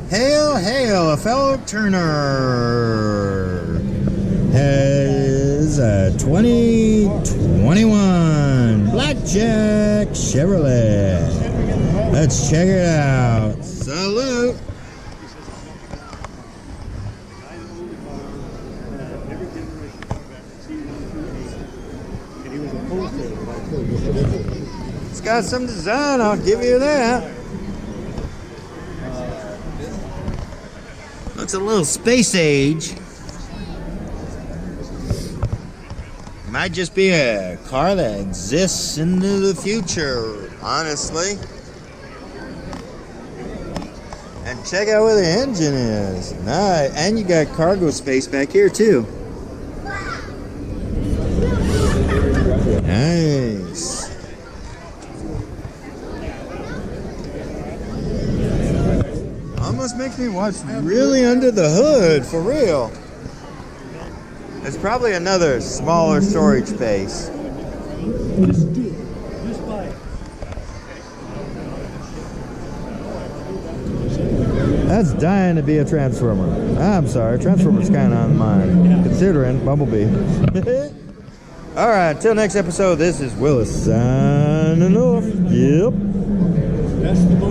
Hail, hail, a fellow turner has a 2021 Blackjack Chevrolet. Let's check it out. Salute. It's got some design, I'll give you that. Looks a little space age. Might just be a car that exists into the future, honestly. And check out where the engine is. Nice. And you got cargo space back here too. Nice. Almost makes me watch really under the hood, for real. It's probably another smaller storage space. Just do it. Just buy it. That's dying to be a Transformer. I'm sorry, Transformer's kind of on mine, considering Bumblebee. Alright, until next episode, this is Willis signing off. Yep. That's the